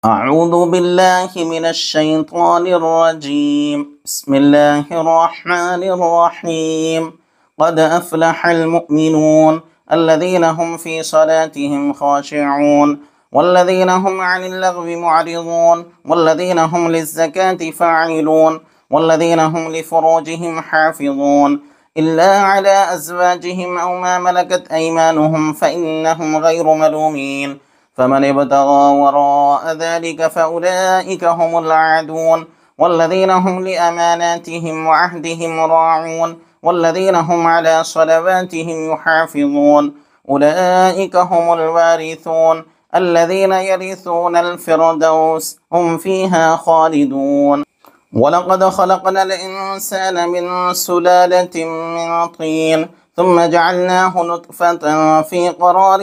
أعوذ بالله من الشيطان الرجيم. بسم الله الرحمن الرحيم. قد أفلح المؤمنون الذين هم في صلاتهم خاشعون والذين هم عن اللغو معرضون والذين هم للزكاة فاعلون والذين هم لفروجهم حافظون إلا على أزواجهم أو ما ملكت أيمانهم فإنهم غير ملومين. فمن ابتغى وراء ذلك فأولئك هم العادون والذين هم لأماناتهم وعهدهم راعون والذين هم على صلواتهم يحافظون أولئك هم الوارثون الذين يرثون الفردوس هم فيها خالدون. ولقد خلقنا الإنسان من سلالة من طين ثم جعلناه نطفة في قرار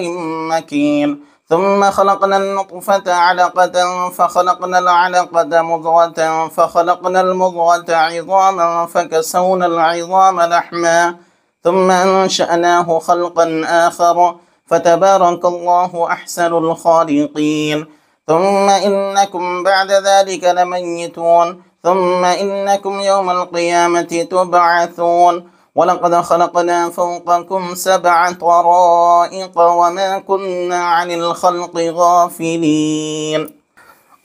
مكين ثم خلقنا النطفة علقة فخلقنا العلقة مضغة فخلقنا المضغة عظاما فكسونا العظام لحما ثم أنشأناه خلقا آخر فتبارك الله أحسن الخالقين. ثم إنكم بعد ذلك لميتون ثم إنكم يوم القيامة تبعثون. ولقد خلقنا فوقكم 7 طرائق وما كنا عن الخلق غافلين.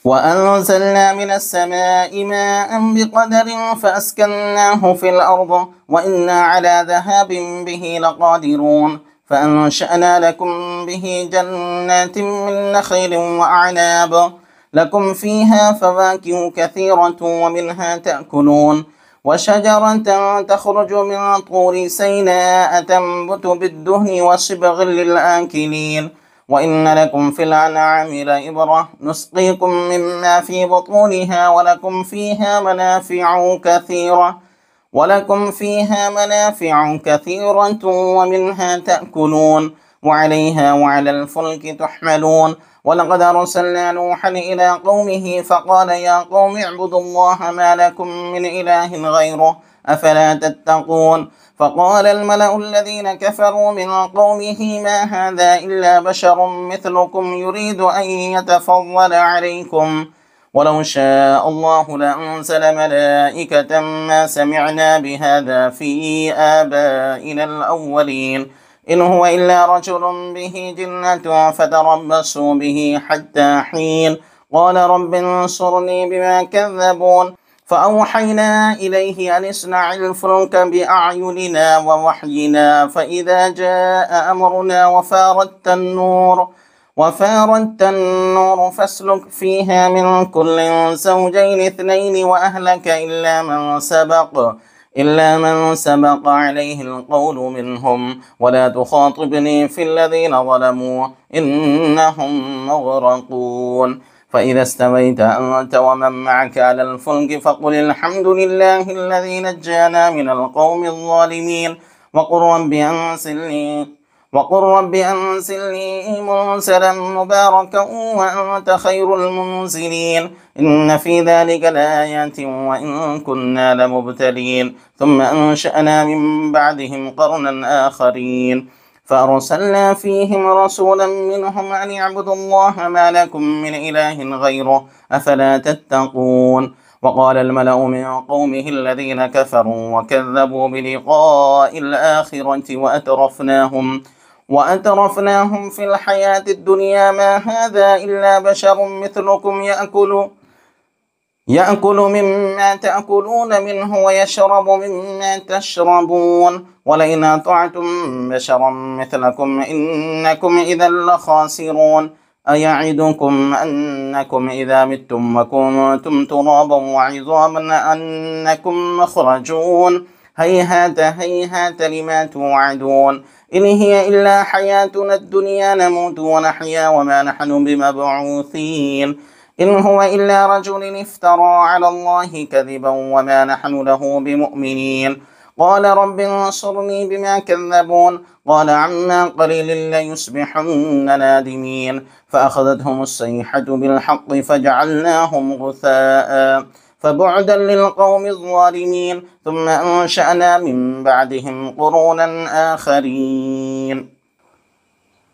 وأنزلنا من السماء ماء بقدر فأسكناه في الأرض وإنا على ذهاب به لقادرون. فأنشأنا لكم به جنات من نخيل وأعناب لكم فيها فواكه كثيرة ومنها تأكلون وشجرة تخرج من طور سيناء تنبت بالدهن وصبغ للآكلين. وإن لكم في الأنعام لعبرة نسقيكم مما في بطونها ولكم فيها منافع كثيرة ومنها تأكلون وعليها وعلى الفلك تحملون. ولقد أرسلنا نوحا إلى قومه فقال يا قوم اعبدوا الله ما لكم من إله غيره أفلا تتقون. فقال الملأ الذين كفروا من قومه ما هذا إلا بشر مثلكم يريد أن يتفضل عليكم ولو شاء الله لأنزل ملائكة ما سمعنا بهذا في آبائنا الأولين إن هو إلا رجل به جنة فتربصوا به حتى حين. قال رب انصرني بما كذبون. فأوحينا إليه أن اصنع الفلك بأعيننا ووحينا فإذا جاء أمرنا وفارت النور فاسلك فيها من كل زوجين 2 وأهلك إلا من سبق عليه القول منهم ولا تخاطبني في الذين ظلموا إنهم مغرقون. فإذا استويت أنت ومن معك على الفلك فقل الحمد لله الذي نجانا من القوم الظالمين وقل رب أنزلني منزلا مباركا وأنت خير المنزلين. إن في ذلك لآيات وإن كنا لمبتلين. ثم أنشأنا من بعدهم قرنا آخرين فأرسلنا فيهم رسولا منهم أن اعبدوا الله ما لكم من إله غيره أفلا تتقون. وقال الملأ من قومه الذين كفروا وكذبوا بلقاء الآخرة وأترفناهم في الحياة الدنيا ما هذا إلا بشر مثلكم يأكل مما تأكلون منه ويشرب مما تشربون ولئن أطعتم بشرا مثلكم إنكم إذا لخاسرون. أيعدكم أنكم إذا متم وكنتم ترابا وعظاما أنكم مخرجون هيهات هيهات لما توعدون. إن هي إلا حياتنا الدنيا نموت ونحيا وما نحن بمبعوثين. إن هو إلا رجل افترى على الله كذبا وما نحن له بمؤمنين. قال رب انصرني بما كذبون. قال عما قليل ليصبحن نادمين. فأخذتهم الصيحة بالحق فجعلناهم غثاء فبعدا للقوم الظالمين. ثم أنشأنا من بعدهم قرونا آخرين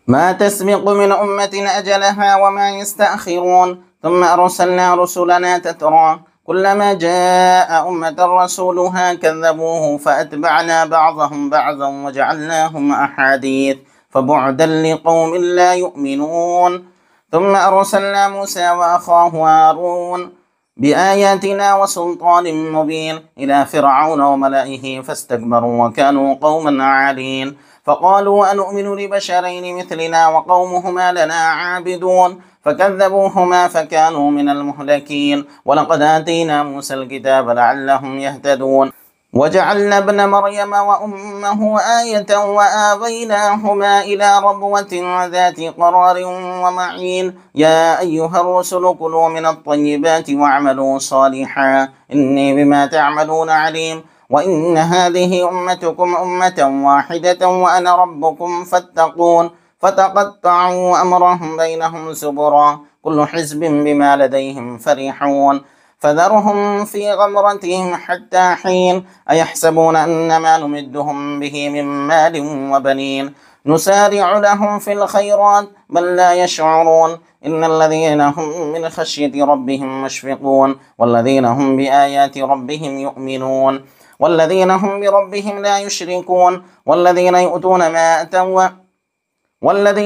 ما تسبق من أمة أجلها وما يستأخرون ثم أرسلنا رسلنا تترى كلما جاء أمة رسولها كذبوه فأتبعنا بعضهم بعضا وجعلناهم أحاديث فبعدا لقوم لا يؤمنون. ثم أرسلنا موسى وأخاه هارون بآياتنا وسلطان مبين إلى فرعون وملئه فاستكبروا وكانوا قوما عالين فقالوا أنؤمن لبشرين مثلنا وقومهما لنا عابدون فكذبوهما فكانوا من المهلكين. ولقد آتينا موسى الكتاب لعلهم يهتدون وجعلنا ابن مريم وأمه آية وآويناهما إلى ربوة ذات قرار ومعين. يا أيها الرسل كلوا من الطيبات واعملوا صالحا إني بما تعملون عليم. وإن هذه أمتكم أمة واحدة وأنا ربكم فاتقون فتقطعوا أمرهم بينهم زبرا كل حزب بما لديهم فرحون فذرهم في غمرتهم حتى حين أيحسبون أن ما نمدهم به من مال وبنين نسارع لهم في الخيرات بل لا يشعرون إن الذين هم من خشية ربهم مشفقون والذين هم بآيات ربهم يؤمنون والذين هم بربهم لا يشركون والذين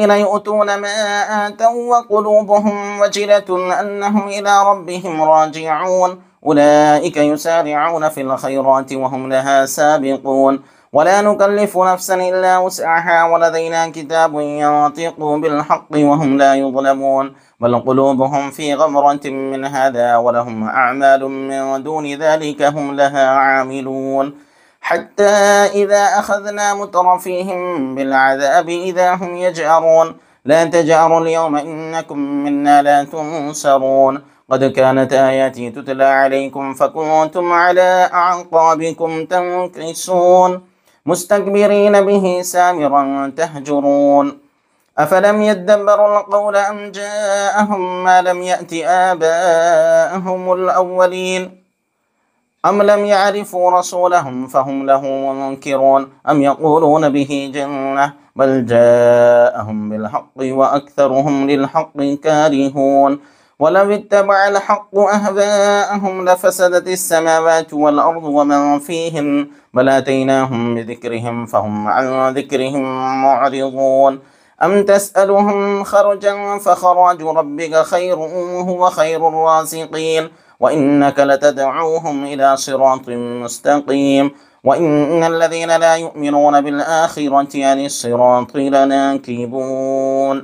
يؤتون ما آتوا وقلوبهم وجلة أنهم إلى ربهم راجعون أولئك يسارعون في الخيرات وهم لها سابقون ولا نكلف نفسا إلا وسعها ولدينا كتاب ينطق بالحق وهم لا يظلمون بل قلوبهم في غمرة من هذا ولهم أعمال من دون ذلك هم لها عاملون حتى إذا أخذنا مترفيهم بالعذاب إذا هم يجأرون لا تجأروا اليوم إنكم منا لا تنصرون قد كانت آياتي تتلى عليكم فكنتم على أعقابكم تنكصون مستكبرين به سامرا تهجرون أفلم يدبروا القول أم جاءهم ما لم يأت آباءهم الأولين أم لم يعرفوا رسولهم فهم له منكرون أم يقولون به جنة بل جاءهم بالحق وأكثرهم للحق كارهون ولو اتبع الحق أهواءهم لفسدت السماوات والأرض ومن فيهن بل آتيناهم بذكرهم فهم عن ذكرهم معرضون أم تسألهم خرجا فخراج ربك خير وهو خير الرازقين وإنك لتدعوهم إلى صراط مستقيم وإن الذين لا يؤمنون بالآخرة عن الصراط لناكبون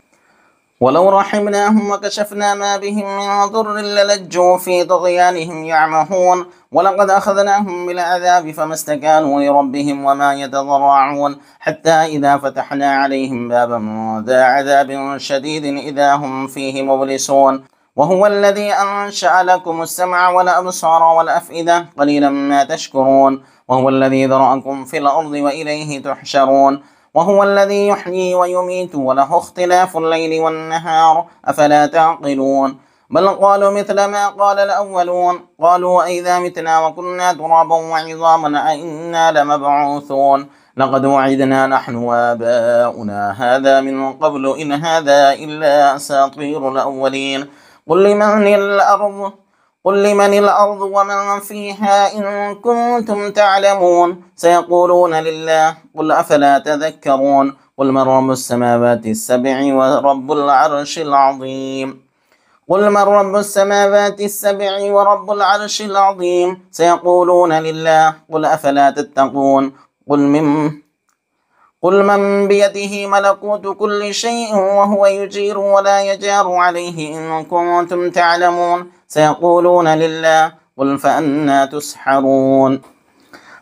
ولو رحمناهم وكشفنا ما بهم من ضر للجوا في طغيانهم يعمهون ولقد أخذناهم بالعذاب فما استكانوا لربهم وما يتضرعون حتى إذا فتحنا عليهم بابا ذا عذاب شديد إذا هم فيه مبلسون وهو الذي أنشأ لكم السمع والأبصار والأفئدة قليلا ما تشكرون وهو الذي ذرأكم في الأرض وإليه تحشرون وهو الذي يحيي ويميت وله اختلاف الليل والنهار أفلا تعقلون بل قالوا مثل ما قال الأولون قالوا أئذا متنا وكنا ترابا وعظاما أئنا لمبعوثون لقد وعدنا نحن وآباؤنا هذا من قبل إن هذا إلا أساطير الأولين قل لمن الأرض ومن فيها إن كنتم تعلمون سيقولون لله قل أفلا تذكرون قل من رب السماوات السبع ورب العرش العظيم سيقولون لله قل أفلا تتقون قل من بيده ملكوت كل شيء وهو يجير ولا يجار عليه إن كنتم تعلمون سيقولون لله قل فأنى تسحرون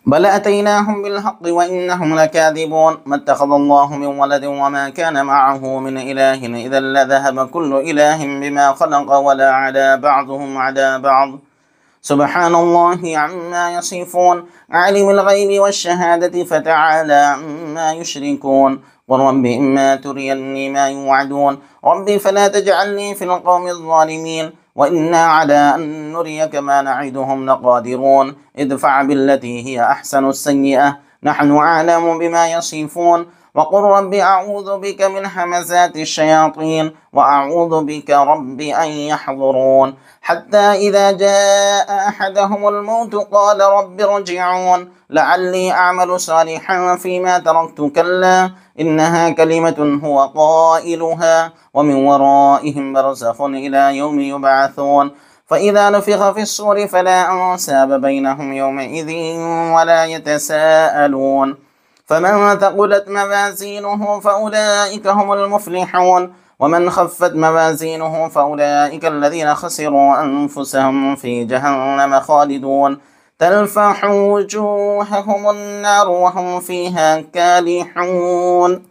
بل أتيناهم بالحق وإنهم لكاذبون ما اتخذ الله من ولد وما كان معه من إله إذا لذهب كل إله بما خلق ولا على بعضهم على بعض سبحان الله عما يصفون عالم الغيب والشهادة فتعالى عما يشركون قل رب إما تريني ما يوعدون ربي فلا تجعلني في القوم الظالمين وإنا على أن نريك ما نعدهم لقادرون ادفع بالتي هي أحسن السيئة نحن أعلم بما يصفون وقل رب أعوذ بك من همزات الشياطين وأعوذ بك رب أن يحضرون. حتى إذا جاء أحدهم الموت قال رب ارجعون لعلي أعمل صالحا فيما تركت كلا إنها كلمة هو قائلها ومن ورائهم برزخ إلى يوم يبعثون. فإذا نفخ في الصور فلا أنساب بينهم يومئذ ولا يتساءلون. فمن ثقلت موازينه فأولئك هم المفلحون ومن خفت موازينه فأولئك الذين خسروا أنفسهم في جهنم خالدون تلفح وجوههم النار وهم فيها كالحون.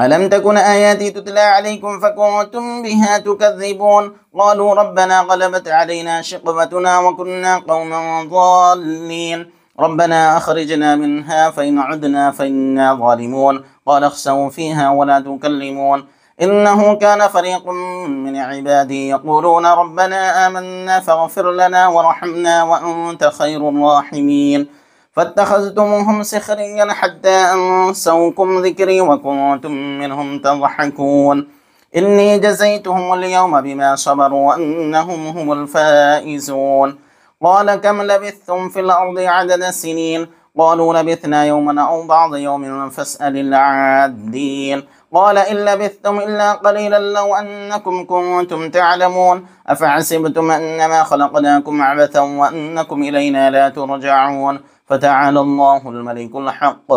ألم تكن آياتي تتلى عليكم فكنتم بها تكذبون قالوا ربنا غلبت علينا شقوتنا وكنا قوما ضالين ربنا أخرجنا منها فإن عدنا فإنا ظالمون قال اخسئوا فيها ولا تكلمون إنه كان فريق من عبادي يقولون ربنا آمنا فاغفر لنا وارحمنا وأنت خير الراحمين فاتخذتموهم سخريا حتى أنسوكم ذكري وكنتم منهم تضحكون إني جزيتهم اليوم بما صبروا أنهم هم الفائزون. قال كم لبثتم في الأرض عدد السنين قالوا لبثنا يوما أو بعض يوم فاسأل العادين قال إن لبثتم إلا قليلا لو أنكم كنتم تعلمون أفحسبتم أنما خلقناكم عبثا وأنكم إلينا لا ترجعون فتعالى الله الملك الحق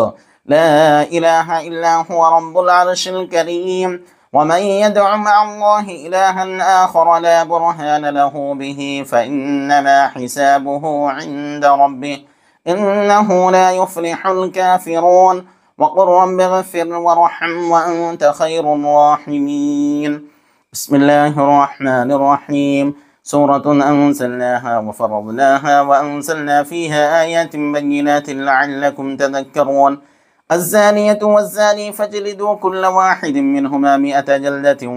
لا إله إلا هو رب العرش الكريم. ومن يدع مع الله إلها آخر لا برهان له به فإنما حسابه عند ربه إنه لا يفلح الكافرون. وقل رب اغفر وارحم وأنت خير الراحمين. بسم الله الرحمن الرحيم. سورة أنزلناها وفرضناها وأنزلنا فيها آيات بينات لعلكم تذكرون. الزانية والزاني فاجلدوا كل واحد منهما 100 جلدة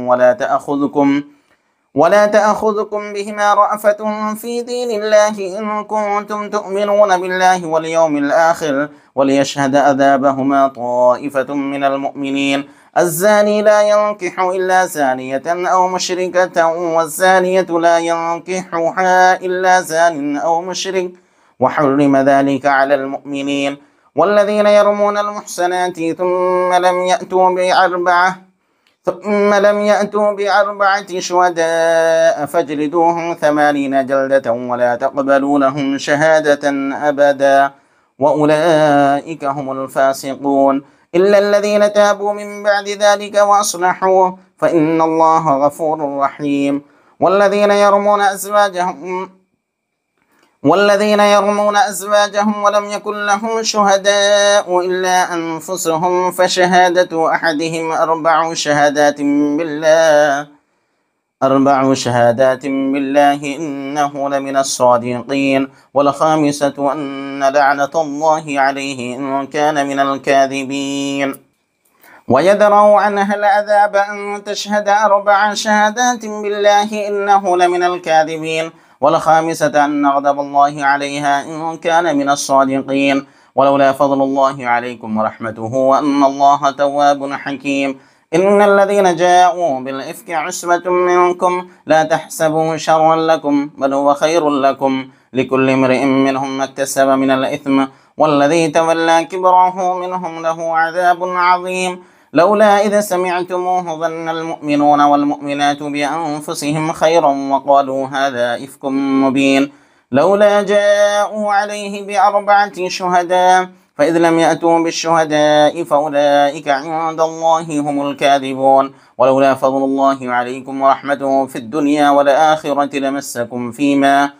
ولا تأخذكم بهما رأفة في دين الله إن كنتم تؤمنون بالله واليوم الآخر وليشهد عذابهما طائفة من المؤمنين. الزاني لا ينكح إلا زانية أو مشركة والزانية لا ينكحها إلا زان أو مشرك وحرم ذلك على المؤمنين. والذين يرمون المحسنات ثم لم يأتوا بأربعة شهداء فاجلدوهم 80 جلدة ولا تقبلوا لهم شهادة أبدا وأولئك هم الفاسقون إلا الذين تابوا من بعد ذلك وأصلحوا فإن الله غفور رحيم. والذين يرمون أزواجهم ولم يكن لهم شهداء إلا أنفسهم فشهادة أحدهم 4 شهادات بالله إنه لمن الصادقين والخامسة أن لعنة الله عليه إن كان من الكاذبين. ويدرأ عنها العذاب أن تشهد 4 شهادات بالله إنه لمن الكاذبين والخامسة أن غضب الله عليها إن كان من الصادقين. ولولا فضل الله عليكم ورحمته وأن الله تواب حكيم. إن الذين جاءوا بالإفك عصبة منكم لا تحسبوا شرا لكم بل هو خير لكم لكل امرئ منهم ما اكتسب من الإثم والذي تولى كبره منهم له عذاب عظيم. لولا إذا سمعتموه ظن المؤمنون والمؤمنات بأنفسهم خيرا وقالوا هذا إفك مبين لولا جاءوا عليه ب4 شهداء فإذ لم يأتوا بالشهداء فأولئك عند الله هم الكاذبون. ولولا فضل الله عليكم ورحمته في الدنيا والآخرة لمسكم فيما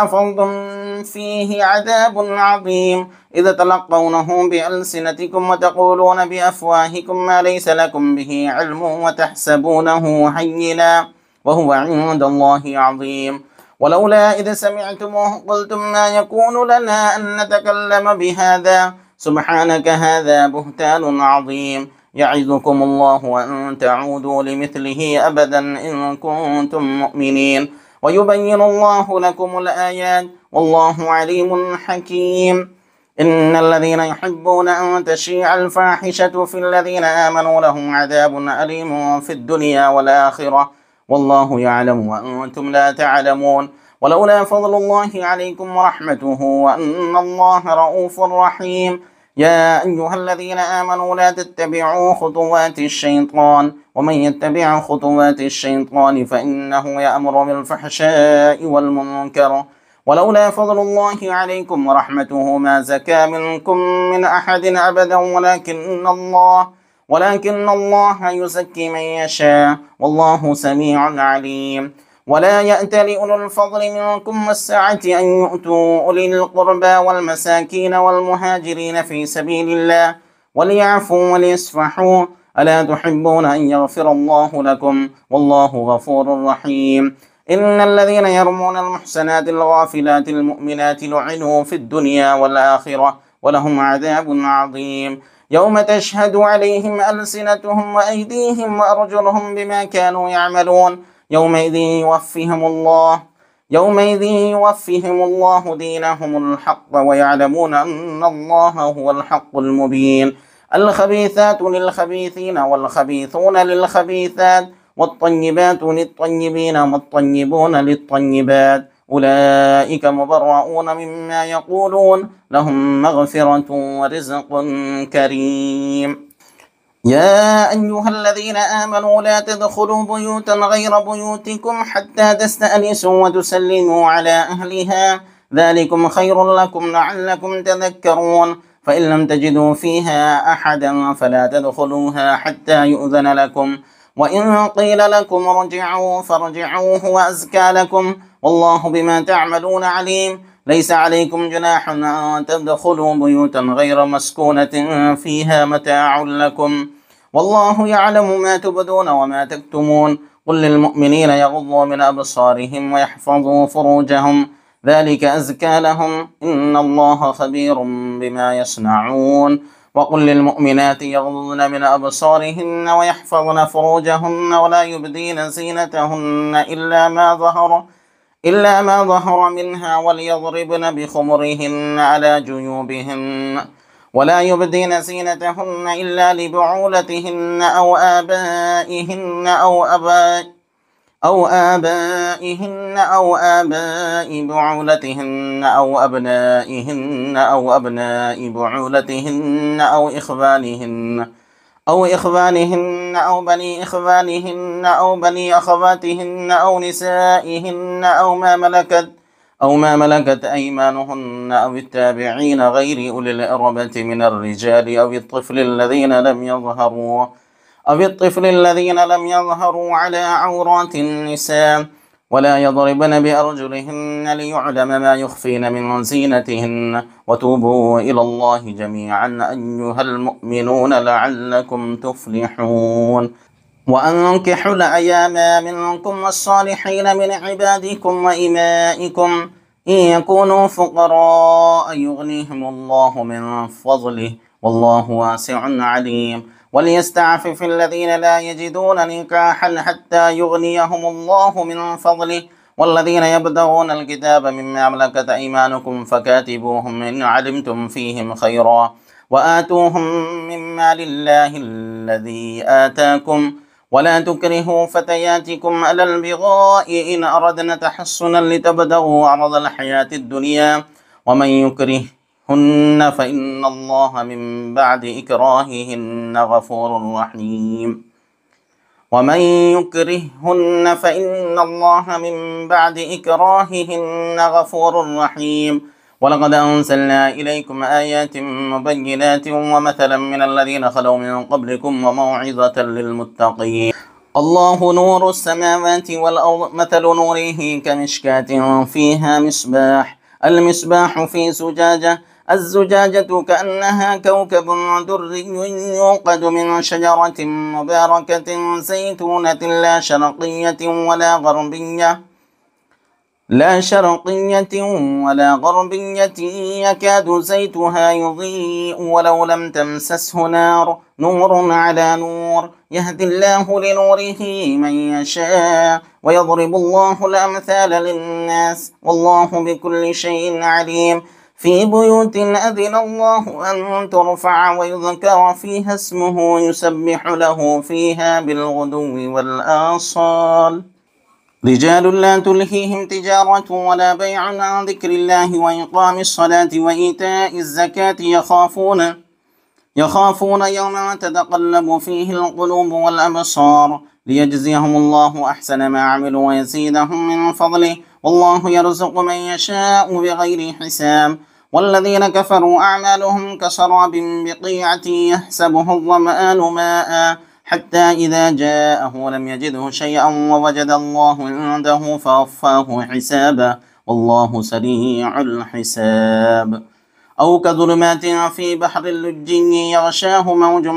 أفضتم فيه عذاب عظيم إذا تلقونه بألسنتكم وتقولون بأفواهكم ما ليس لكم به علم وتحسبونه هينا وهو عند الله عظيم. ولولا إذا سمعتموه قلتم ما يكون لنا أن نتكلم بهذا سبحانك هذا بهتان عظيم يعظكم الله أن تعودوا لمثله أبدا إن كنتم مؤمنين ويبين الله لكم الآيات والله عليم حكيم. إن الذين يحبون أن تشيع الفاحشة في الذين آمنوا لهم عذاب أليم في الدنيا والآخرة والله يعلم وأنتم لا تعلمون. ولولا فضل الله عليكم ورحمته وأن الله رؤوف رحيم. يا أيها الذين آمنوا لا تتبعوا خطوات الشيطان ومن يتبع خطوات الشيطان فإنه يأمر بالفحشاء والمنكر. ولولا فضل الله عليكم ورحمته ما زكى منكم من أحد أبدا ولكن الله يزكي من يشاء والله سميع عليم. ولا يأتل أولو الفضل منكم والسعة أن يؤتوا أولي القربى والمساكين والمهاجرين في سبيل الله وليعفوا وليصفحوا ألا تحبون أن يغفر الله لكم والله غفور رحيم. إن الذين يرمون المحسنات الغافلات المؤمنات لعنوا في الدنيا والآخرة ولهم عذاب عظيم يوم تشهد عليهم ألسنتهم وأيديهم وأرجلهم بما كانوا يعملون يومئذ يوفيهم الله دينهم الحق ويعلمون أن الله هو الحق المبين. الخبيثات للخبيثين والخبيثون للخبيثات والطيبات للطيبين والطيبون للطيبات أولئك مبرؤون مما يقولون لهم مغفرة ورزق كريم. يا أيها الذين آمنوا لا تدخلوا بيوتا غير بيوتكم حتى تستأنسوا وتسلموا على أهلها ذلكم خير لكم لعلكم تذكرون. فإن لم تجدوا فيها أحدا فلا تدخلوها حتى يؤذن لكم وإن قيل لكم ارجعوا فارجعوا هو أزكى لكم والله بما تعملون عليم. ليس عليكم جناح أن تدخلوا بيوتا غير مسكونة فيها متاع لكم والله يعلم ما تبدون وما تكتمون. قل للمؤمنين يغضوا من أبصارهم ويحفظوا فروجهم ذلك أزكى لهم إن الله خبير بما يصنعون. وقل للمؤمنات يغضضن من أبصارهن ويحفظن فروجهن ولا يبدين زينتهن إلا ما ظهر منها وليضربن بخمرهن على جيوبهن ولا يبدين زينتهن إلا لبعولتهن أو آبائهن أو آباء بعولتهن أو أبنائهن أو أبناء بعولتهن أو إخوانهن أو بني إخوانهن أو بني أخواتهن أو نسائهن أو ما ملكت أيمانهن أو التابعين غير أولي الإربة من الرجال أو الطفل الذين لم يظهروا على عورات النساء ولا يضربن بأرجلهن ليعلم ما يخفين من زينتهن وتوبوا إلى الله جميعا أيها المؤمنون لعلكم تفلحون. وأنكحوا الأيام منكم والصالحين من عبادكم وإمائكم إن يكونوا فقراء يغنيهم الله من فضله والله واسع عليم. وليستعفف الذين لا يجدون نكاحا حتى يغنيهم الله من فضله والذين يبتغون الكتاب مما ملكت أيمانكم فكاتبوهم إن علمتم فيهم خيرا وآتوهم مما لله الذي آتاكم ولا تكرهوا فتياتكم على البغاء إن أردنا تحصنا لتبتغوا عرض الحياة الدنيا ومن يكرهن فإن الله من بعد إكراههن غفور رحيم. ولقد أنزلنا إليكم آيات مبينات ومثلا من الذين خلوا من قبلكم وموعظة للمتقين. الله نور السماوات والأرض مثل نوره كمشكاة فيها مصباح المصباح في زجاجة الزجاجة كأنها كوكب دري يوقد من شجرة مباركة زيتونة لا شرقية ولا غربية يكاد زيتها يضيء ولو لم تمسسه نور على نور يهدي الله لنوره من يشاء ويضرب الله الأمثال للناس والله بكل شيء عليم. في بيوت أذن الله أن ترفع ويذكر فيها اسمه يسبح له فيها بالغدو والآصال رجال لا تلهيهم تجارة ولا بيع عن ذكر الله وإقام الصلاة وإيتاء الزكاة يخافون يوما تتقلب فيه القلوب والأبصار ليجزيهم الله أحسن ما عملوا ويزيدهم من فضله والله يرزق من يشاء بغير حساب والذين كفروا أعمالهم كسراب بقيعة يحسبه الظمآن ماء حتى إذا جاءه لم يجده شيئا ووجد الله عنده فوفاه حسابه والله سريع الحساب أو كظلمات في بحر اللجي يغشاه موج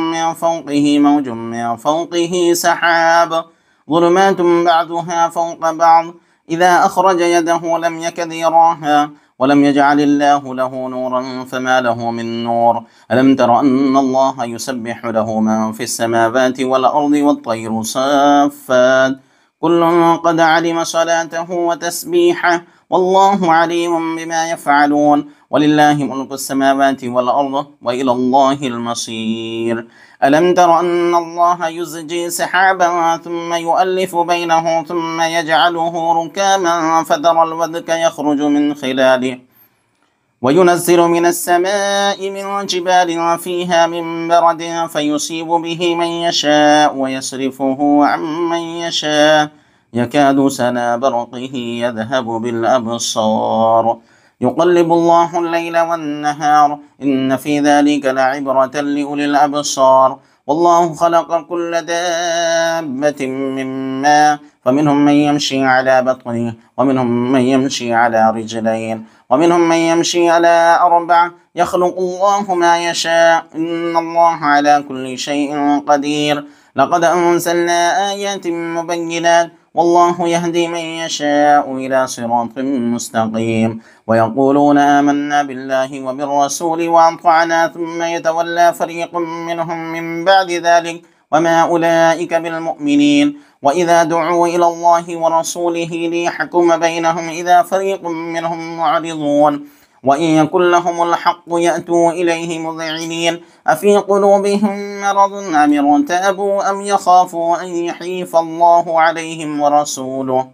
من فوقه سحاب ظلمات بعضها فوق بعض إذا أخرج يده لم يكد يراها ولم يجعل الله له نورا فما له من نور ألم تر أن الله يسبح له من في السماوات والأرض والطير صافات كل قد علم صلاته وتسبيحه والله عليم بما يفعلون ولله ملك السماوات والأرض وإلى الله المصير ألم تر أن الله يزجي سحابا ثم يؤلف بينه ثم يجعله ركاما فترى الودك يخرج من خلاله وينزل من السماء من جبال فيها من برد فيصيب به من يشاء ويصرفه عن من يشاء يكاد سنا برقه يذهب بالأبصار يقلب الله الليل والنهار إن في ذلك لعبرة لأولي الأبصار والله خلق كل دابة من ماء فمنهم من يمشي على بطنه ومنهم من يمشي على رجلين ومنهم من يمشي على أربع يخلق الله ما يشاء إن الله على كل شيء قدير لقد أنزلنا آيات مبينات والله يهدي من يشاء إلى صراط مستقيم ويقولون آمنا بالله وبالرسول وأطعنا ثم يتولى فريق منهم من بعد ذلك وما أولئك بالمؤمنين وإذا دعوا إلى الله ورسوله ليحكم بينهم إذا فريق منهم معرضون وإن يكن لهم الحق يأتوا إليه مذعنين أفي قلوبهم مرض أم ارتابوا أم يخافوا أن يحيف الله عليهم ورسوله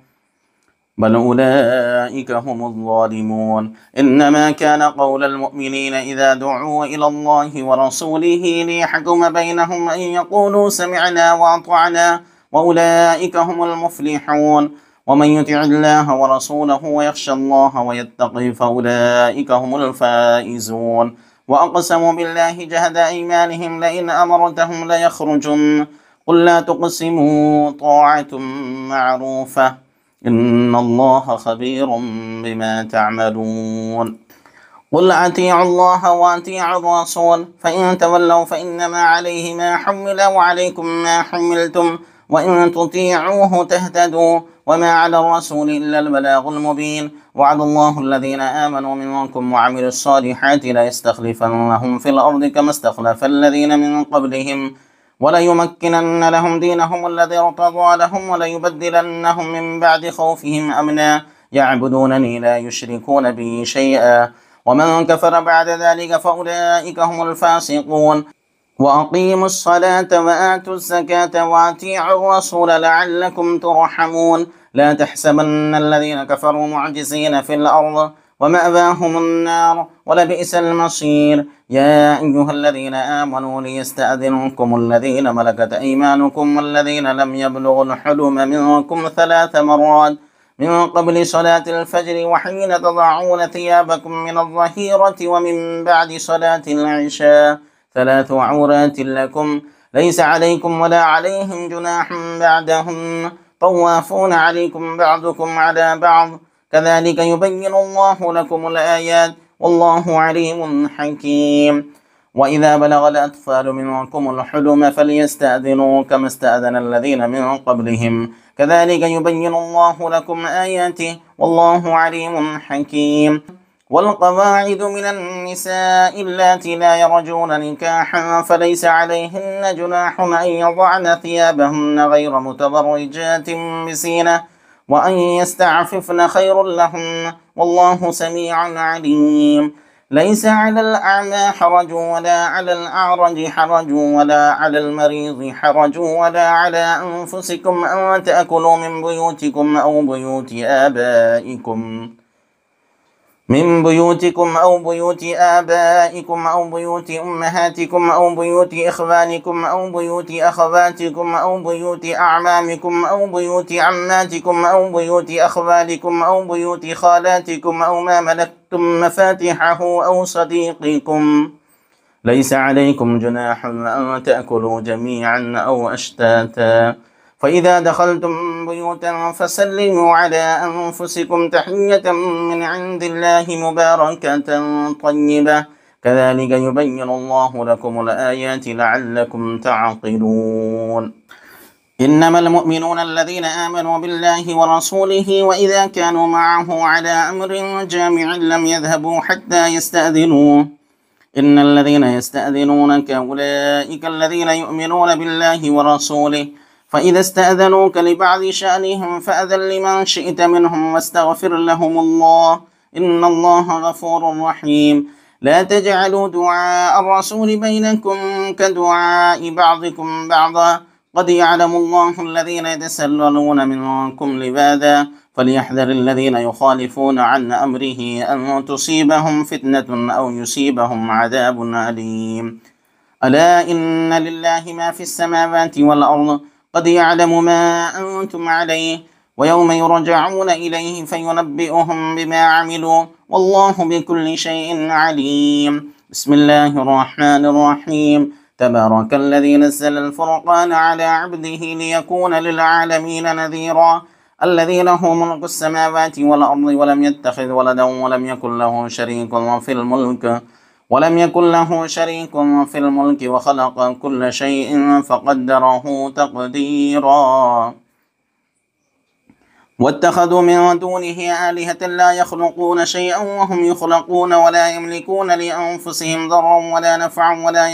بل أولئك هم الظالمون إنما كان قول المؤمنين إذا دعوا إلى الله ورسوله ليحكم بينهم أن يقولوا سمعنا وأطعنا وأولئك هم المفلحون ومن يطع الله ورسوله ويخشى الله ويتقي فأولئك هم الفائزون وأقسموا بالله جهد أيمانهم لئن أمرتهم ليخرجن قل لا تقسموا طاعة معروفة إن الله خبير بما تعملون قل أطيعوا الله وأطيعوا الرسول فإن تولوا فإنما عليه ما حمل وعليكم ما حملتم وإن تطيعوه تهتدوا وما على الرسول إلا البلاغ المبين وعد الله الذين آمنوا منكم وعملوا الصالحات ليستخلفنهم في الأرض كما استخلف الذين من قبلهم وليمكنن لهم دينهم الذي ارتضى لهم وليبدلنهم من بعد خوفهم أمنا يعبدونني لا يشركون بي شيئا ومن كفر بعد ذلك فأولئك هم الفاسقون وأقيموا الصلاة وآتوا الزكاة وأطيعوا الرسول لعلكم ترحمون لا تحسبن الذين كفروا معجزين في الأرض ومأواهم النار ولبئس المصير يا أيها الذين آمنوا ليستأذنكم الذين ملكت أيمانكم والذين لم يبلغوا الحلم منكم 3 مرات من قبل صلاة الفجر وحين تضعون ثيابكم من الظهيرة ومن بعد صلاة العشاء 3 عورات لكم ليس عليكم ولا عليهم جناح بعدهم طوافون عليكم بعضكم على بعض كذلك يبين الله لكم الآيات والله عليم حكيم وإذا بلغ الأطفال منكم الحلم فليستأذنوا كما استأذن الذين من قبلهم كذلك يبين الله لكم آياته والله عليم حكيم والقواعد من النساء اللاتي لا يرجون نكاحا فليس عليهن جناح أن يضعن ثيابهن غير متبرجات بزينة وأن يستعففن خير لهن والله سميع عليم ليس على الأعمى حرج ولا على الأعرج حرج ولا على المريض حرج ولا على أنفسكم أن تأكلوا من بيوت آبائكم أو بيوت أمهاتكم أو بيوت إخوانكم أو بيوت أخواتكم أو بيوت أعمامكم أو بيوت عماتكم أو بيوت أخوالكم أو بيوت خالاتكم أو ما ملكتم مفاتحه أو صديقكم. ليس عليكم جناح أن تأكلوا جميعا أو أشتاتا. فإذا دخلتم بيوتا فسلموا على أنفسكم تحية من عند الله مباركة طيبة كذلك يبين الله لكم الآيات لعلكم تعقلون. إنما المؤمنون الذين آمنوا بالله ورسوله وإذا كانوا معه على أمر جامع لم يذهبوا حتى يستأذنوه. إن الذين يستأذنونك أولئك الذين يؤمنون بالله ورسوله فإذا استأذنوك لبعض شأنهم فأذن لمن شئت منهم واستغفر لهم الله إن الله غفور رحيم. لا تجعلوا دعاء الرسول بينكم كدعاء بعضكم بعضا قد يعلم الله الذين يتسللون منكم لواذا فليحذر الذين يخالفون عن أمره أن تصيبهم فتنة أو يصيبهم عذاب أليم. ألا إن لله ما في السماوات والأرض قد يعلم ما أنتم عليه ويوم يرجعون إليه فينبئهم بما عملوا والله بكل شيء عليم. بسم الله الرحمن الرحيم. تبارك الذي نزل الفرقان على عبده ليكون للعالمين نذيرا. الذي له ملك السماوات والأرض ولم يتخذ ولدا ولم يكن له شريك في الملك وخلق كل شيء فقدره تقديرا. واتخذوا من دونه آلهة لا يخلقون شيئا وهم يخلقون ولا يملكون لأنفسهم ضرا ولا نفعا ولا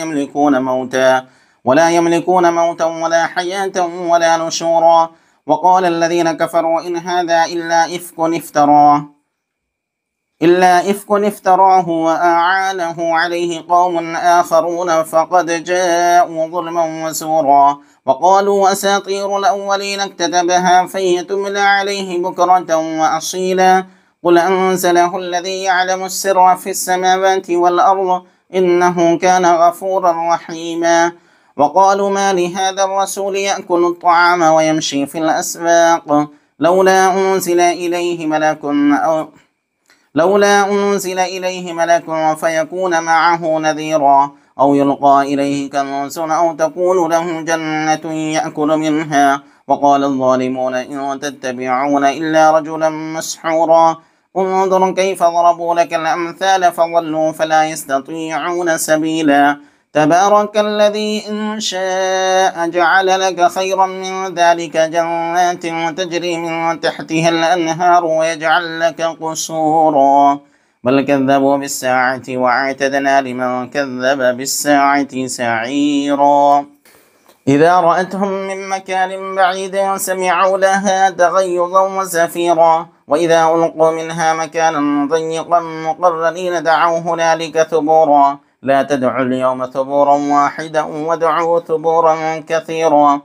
يملكون موتا ولا حياة ولا نشورا. وقال الذين كفروا إن هذا إلا إفك افتراه وأعانه عليه قوم آخرون فقد جاءوا ظلما وزورا. وقالوا أساطير الأولين اكتتبها فهي تملى عليه بكرة وأصيلا قل أنزله الذي يعلم السر في السماوات والأرض إنه كان غفورا رحيما. وقالوا ما لهذا الرسول يأكل الطعام ويمشي في الأسواق لولا أنزل إليه ملك فيكون معه نذيرا أو يلقى إليه كنز أو تكون له جنة يأكل منها. وقال الظالمون إن تتبعون إلا رجلا مسحورا. انظر كيف ضربوا لك الأمثال فضلوا فلا يستطيعون سبيلا. تبارك الذي إن شاء جعل لك خيرا من ذلك جنات تجري من تحتها الأنهار ويجعل لك قصورا بل كذبوا بالساعة وأعتدنا لمن كذب بالساعة سعيرا. إذا رأتهم من مكان بعيد سمعوا لها تغيظا وزفيرا وإذا ألقوا منها مكانا ضيقا مقرنين دعوا هنالك ثبورا لا تدعوا اليوم ثبورا واحدا وادعوا ثبورا كثيرا.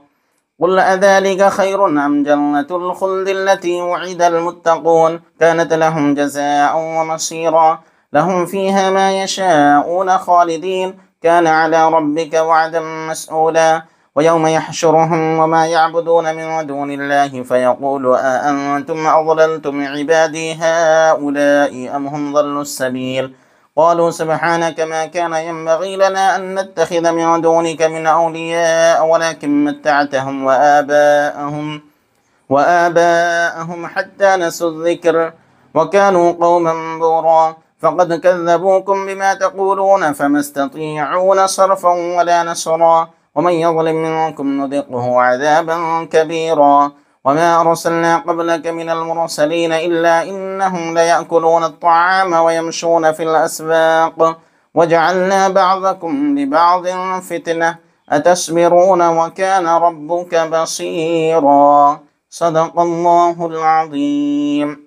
قل أذلك خير أم جنة الخلد التي وعد المتقون كانت لهم جزاء ومصيرا لهم فيها ما يشاءون خالدين كان على ربك وعدا مسؤولا. ويوم يحشرهم وما يعبدون من دون الله فيقول أأنتم أضللتم عبادي هؤلاء أم هم ضلوا السبيل قالوا سبحانك ما كان ينبغي لنا أن نتخذ من دونك من أولياء ولكن متعتهم وآباءهم حتى نسوا الذكر وكانوا قوما بورا فقد كذبوكم بما تقولون فما استطيعون صرفا ولا نصرا ومن يظلم منكم نذقه عذابا كبيرا. وما أرسلنا قبلك من المرسلين إلا إنهم ليأكلون الطعام ويمشون في الأسواق وجعلنا بعضكم لبعض فتنة أتصبرون وكان ربك بصيرا. صدق الله العظيم.